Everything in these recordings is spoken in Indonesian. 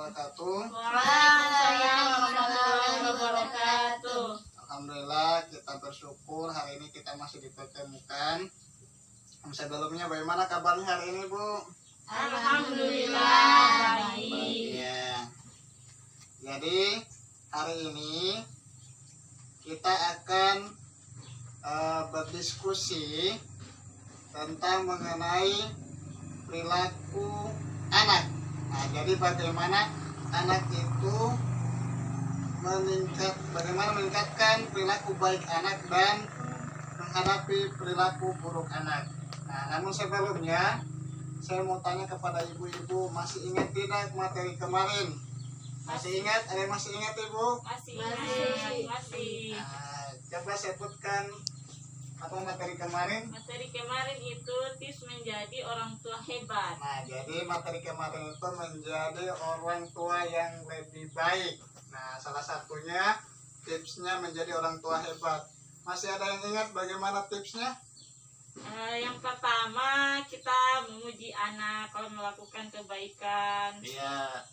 wabarakatuh. Waalaikumsalam warahmatullahi wabarakatuh. Alhamdulillah, kita bersyukur hari ini kita masih dipertemukan. Sebelumnya bagaimana kabarnya hari ini, Bu? Alhamdulillah baik. Ya. Jadi hari ini kita akan berdiskusi tentang mengenai perilaku anak. Nah, jadi bagaimana anak itu bagaimana meningkatkan perilaku baik anak dan menghadapi perilaku buruk anak. Nah, namun sebelumnya saya mau tanya kepada ibu-ibu, masih ingat tidak materi kemarin? Masih ingat? Ada yang masih ingat, Ibu? Masih. Nah, coba sebutkan apa materi kemarin? Materi kemarin itu tips menjadi orang tua hebat. Nah, jadi materi kemarin itu menjadi orang tua yang lebih baik. Nah, salah satunya tipsnya menjadi orang tua hebat. Masih ada yang ingat bagaimana tipsnya? Yang pertama kita memuji anak kalau melakukan kebaikan. Iya.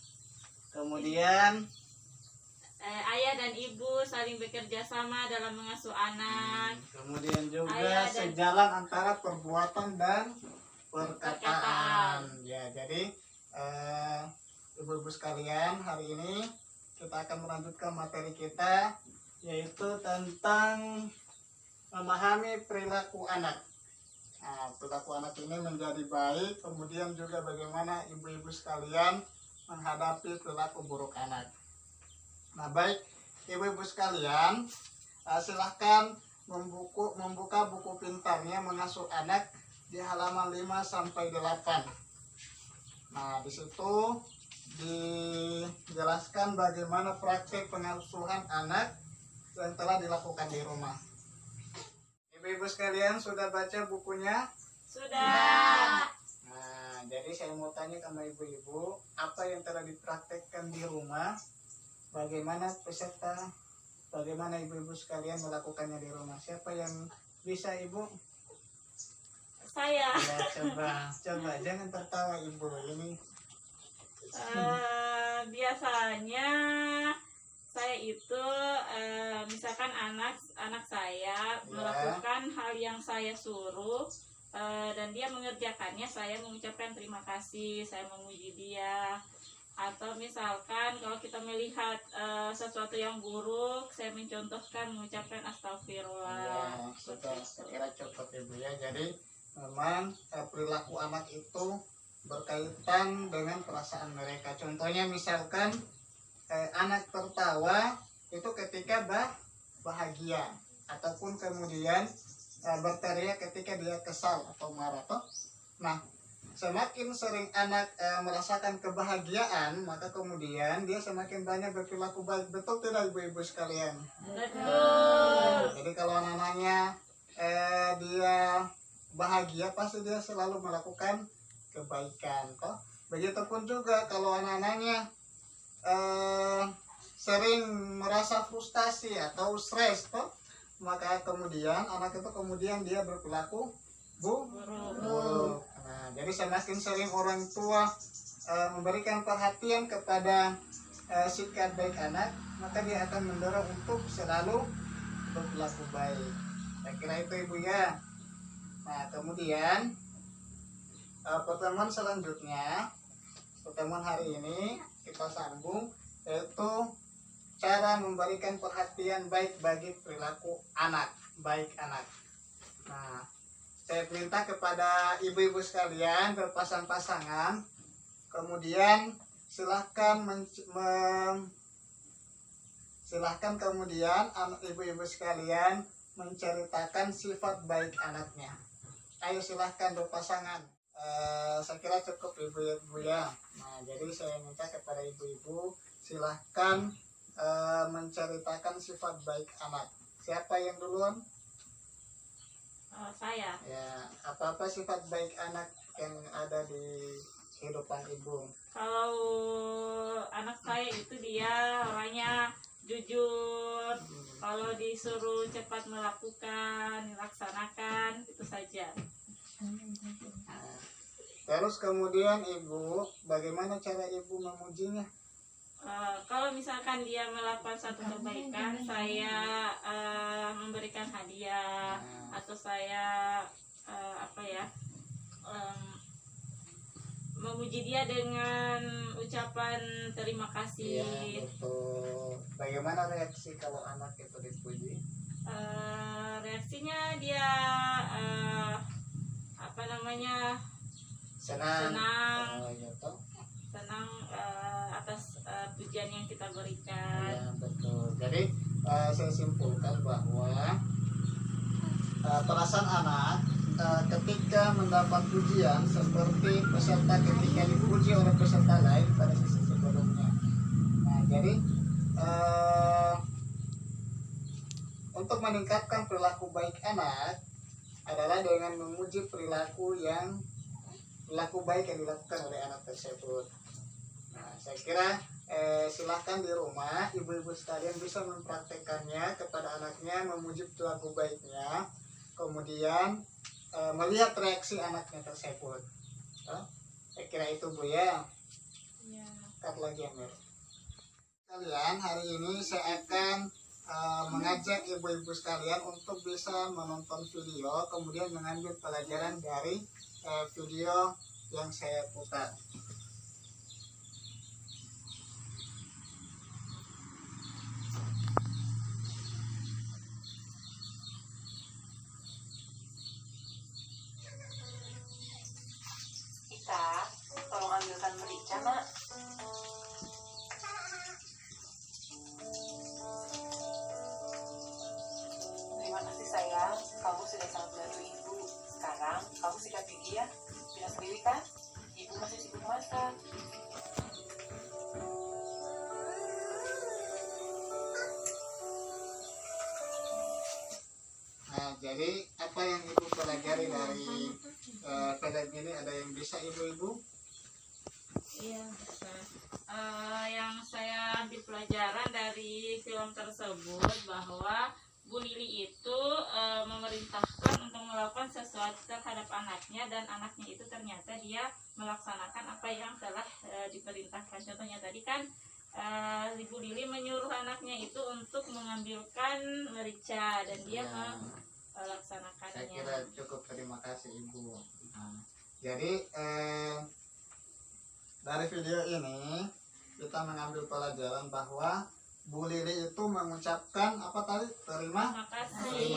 Kemudian Ayah dan ibu saling bekerja sama dalam mengasuh anak. kemudian juga Ayah dan- sejalan antara perbuatan dan perkataan. Ya, jadi ibu-ibu sekalian, hari ini kita akan melanjutkan materi kita, yaitu tentang memahami perilaku anak. Nah, perilaku anak ini menjadi baik, kemudian juga bagaimana ibu-ibu sekalian menghadapi perilaku buruk anak. Nah, baik ibu-ibu sekalian, silahkan membuka buku pintarnya mengasuh anak di halaman 5 sampai 8. Nah, di situ dijelaskan bagaimana praktik pengasuhan anak yang telah dilakukan di rumah. Ibu-ibu sekalian sudah baca bukunya? Sudah. Nah, jadi saya mau tanya sama ibu-ibu, apa yang telah dipraktekkan di rumah? Bagaimana ibu-ibu sekalian melakukannya di rumah? Siapa yang bisa, Ibu? Saya. Ya, coba jangan tertawa, Ibu. Ini Biasanya saya itu misalkan anak saya melakukan hal yang saya suruh dan dia mengerjakannya, saya mengucapkan terima kasih, saya memuji dia. Atau misalkan kalau kita melihat sesuatu yang buruk, saya mencontohkan mengucapkan astagfirullah. ya, sudah saya kira cukup, Ibu ya. Jadi memang perilaku anak itu berkaitan dengan perasaan mereka. Contohnya misalkan anak tertawa itu ketika bahagia, ataupun kemudian berteriak ketika dia kesal atau marah. Nah, semakin sering anak merasakan kebahagiaan, maka kemudian dia semakin banyak berperilaku baik. Betul tidak, ibu-ibu sekalian? Betul. Jadi kalau anak-anaknya dia bahagia, pasti dia selalu melakukan kebaikan. Begitupun juga kalau anak-anaknya sering merasa frustasi atau stres, maka kemudian anak itu dia berperilaku buruk. Nah, jadi semakin sering orang tua memberikan perhatian kepada sikap baik anak, maka dia akan mendorong untuk selalu berperilaku baik. Saya kira itu, Ibu ya. Nah, kemudian pertemuan selanjutnya, pertemuan hari ini kita sambung, yaitu cara memberikan perhatian baik bagi perilaku baik anak. Nah, saya minta kepada ibu-ibu sekalian berpasang-pasangan, kemudian silahkan kemudian ibu-ibu sekalian menceritakan sifat baik anaknya. Ayo silahkan berpasangan. Saya kira cukup, ibu-ibu ya. Nah, jadi saya minta kepada ibu-ibu silahkan menceritakan sifat baik anak. Siapa yang duluan? Saya. Ya, apa-apa sifat baik anak yang ada di kehidupan ibu? Kalau anak saya itu dia orangnya jujur. Kalau disuruh cepat melakukan, dilaksanakan, itu saja. Terus kemudian ibu, bagaimana cara ibu memujinya? Kalau misalkan dia melakukan satu kebaikan, saya memberikan hadiah atau saya memuji dia dengan ucapan terima kasih. Iya, betul. Bagaimana reaksi kalau anak itu dipuji? Reaksinya dia Senang. senang, Oh, gitu. senang atas pujian yang kita berikan. Ya, betul. Jadi saya simpulkan bahwa perasaan anak ketika mendapat pujian seperti peserta ketika dipuji oleh peserta lain pada sesi sebelumnya. Nah, jadi untuk meningkatkan perilaku baik anak adalah dengan memuji perilaku baik yang dilakukan oleh anak tersebut. Nah, saya kira silahkan di rumah ibu-ibu sekalian bisa mempraktekannya kepada anaknya, memuji perilaku baiknya, kemudian melihat reaksi anaknya tersebut. Saya kira itu Bu ya. Ya. Cut lagi Amir. Kalian hari ini saya akan mengajak ibu-ibu sekalian untuk bisa menonton video, kemudian mengambil pelajaran dari video yang saya putar. Ika, tolong ambilkan merica, Mak. Terima kasih sayang, kamu sudah sangat membantu ibu. Sekarang kamu sikat gigi ya. Bilang sendiri kan, ibu masih sibuk masak. Nah, jadi apa yang ibu pelajari dari film ini, ada yang bisa ibu-ibu? Iya. Yang saya ambil pelajaran dari film tersebut bahwa Bu Lili itu memerintahkan untuk melakukan sesuatu terhadap anaknya, dan anaknya itu ternyata dia melaksanakan apa yang telah diperintahkan. Contohnya tadi kan Ibu Lili menyuruh anaknya itu untuk mengambilkan merica, dan dia Ya. melaksanakannya. Saya kira cukup, terima kasih ibu. Nah, jadi dari video ini kita mengambil pelajaran bahwa Bu Lili itu mengucapkan apa tadi? Terima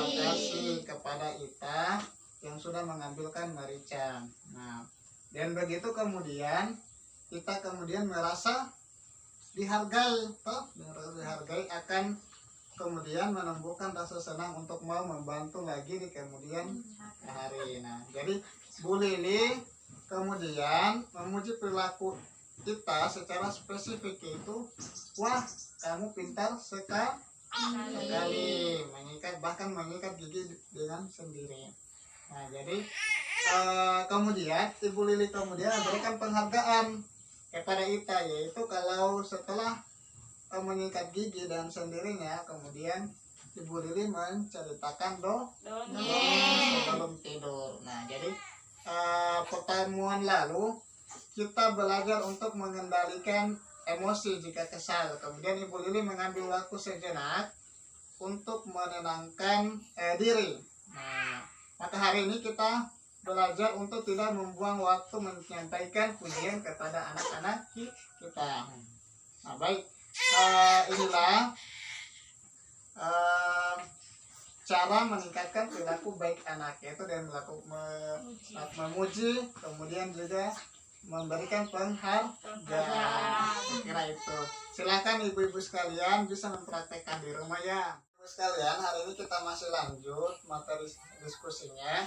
kasih kepada Ita yang sudah mengambilkan merica. Nah, dan begitu kemudian kita kemudian merasa dihargai, dihargai akan kemudian menumbuhkan rasa senang untuk mau membantu lagi di kemudian hari. Nah, jadi Bu Lili kemudian memuji perilaku kita secara spesifik, itu wah kamu pintar sekali bahkan mengikat gigi dengan sendiri. Nah, jadi kemudian Ibu Lili kemudian memberikan penghargaan kepada Ita, yaitu kalau setelah mengikat gigi dan sendirinya, kemudian Ibu Lili menceritakan dongeng sebelum tidur. Nah, jadi pertemuan lalu kita belajar untuk mengendalikan emosi jika kesal. Kemudian Ibu Lili mengambil waktu sejenak untuk menenangkan diri. Nah, maka hari ini kita belajar untuk tidak membuang waktu menyampaikan pujian kepada anak-anak kita. Nah, baik. Inilah cara meningkatkan perilaku baik anak, yaitu dengan memuji, kemudian juga memberikan penghargaan. Kira itu. Silakan ibu-ibu sekalian bisa mempraktekkan di rumah ya. Ibu sekalian, hari ini kita masih lanjut materi diskusinya.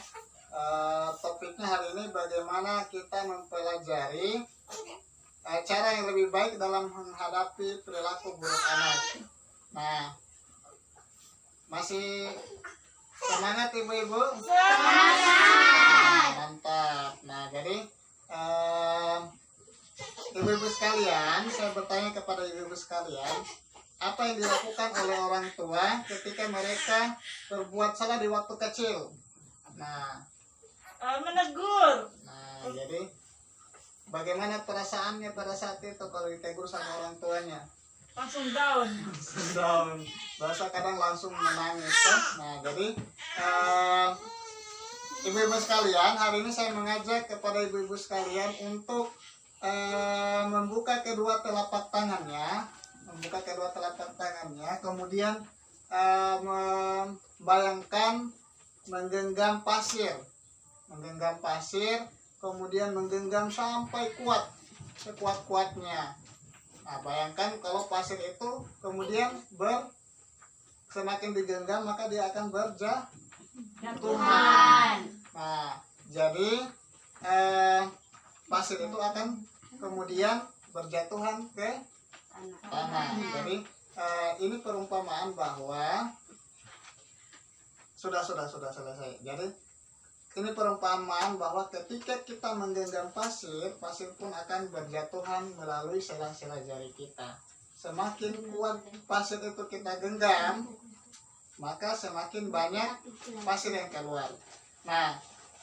Topiknya hari ini bagaimana kita mempelajari cara yang lebih baik dalam menghadapi perilaku buruk anak. Nah, masih semangat ibu-ibu? Semangat! Mantap. Nah, jadi ibu-ibu sekalian, saya bertanya kepada ibu-ibu sekalian, apa yang dilakukan oleh orang tua ketika mereka berbuat salah di waktu kecil? Nah, menegur. Nah, jadi bagaimana perasaannya pada saat itu kalau ditegur sama orang tuanya? Langsung down. Down, bahasa kadang langsung menangis kan? Nah jadi ibu-ibu sekalian, hari ini saya mengajak kepada ibu-ibu sekalian untuk membuka kedua telapak tangannya, kemudian membayangkan menggenggam pasir, kemudian menggenggam sampai kuat, sekuat-kuatnya. Nah, bayangkan kalau pasir itu kemudian semakin digenggam maka dia akan berjatuhan. Nah, jadi pasir itu akan kemudian berjatuhan ke tanah. Jadi ini perumpamaan bahwa sudah selesai. Jadi ini perumpamaan bahwa ketika kita menggenggam pasir, pasir pun akan berjatuhan melalui sela-sela jari kita. Semakin kuat pasir itu kita genggam, maka semakin banyak pasir yang keluar. Nah,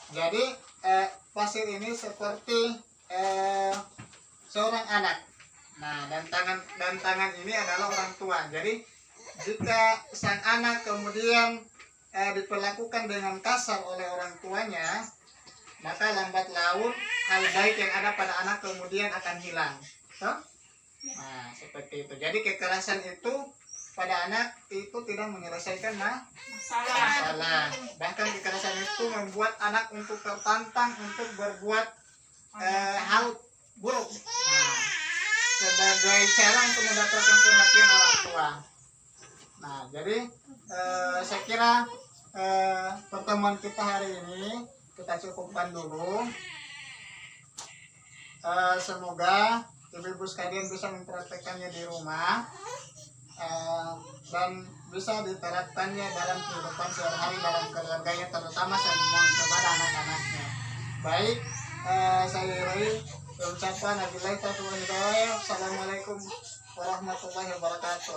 jadi pasir ini seperti seorang anak. Nah, dan tangan ini adalah orang tua. Jadi jika sang anak kemudian diperlakukan dengan kasar oleh orang tuanya, maka lambat laun hal baik yang ada pada anak kemudian akan hilang. Nah, seperti itu. Jadi kekerasan itu pada anak itu tidak menyelesaikan masalah. Bahkan kekerasan itu membuat anak untuk tertantang untuk berbuat hal buruk. Nah, sebagai cara untuk mendapatkan perhatian orang tua. Nah, jadi saya kira pertemuan kita hari ini kita cukupkan dulu. Semoga ibu-ibu sekalian bisa mempraktekannya di rumah dan bisa diterapkannya dalam kehidupan sehari-hari dalam keluarganya, terutama saya mohon kepada anak-anaknya. Baik, saya Roy ucapan wabillahi taufiq wal hidayah. Assalamualaikum warahmatullahi wabarakatuh.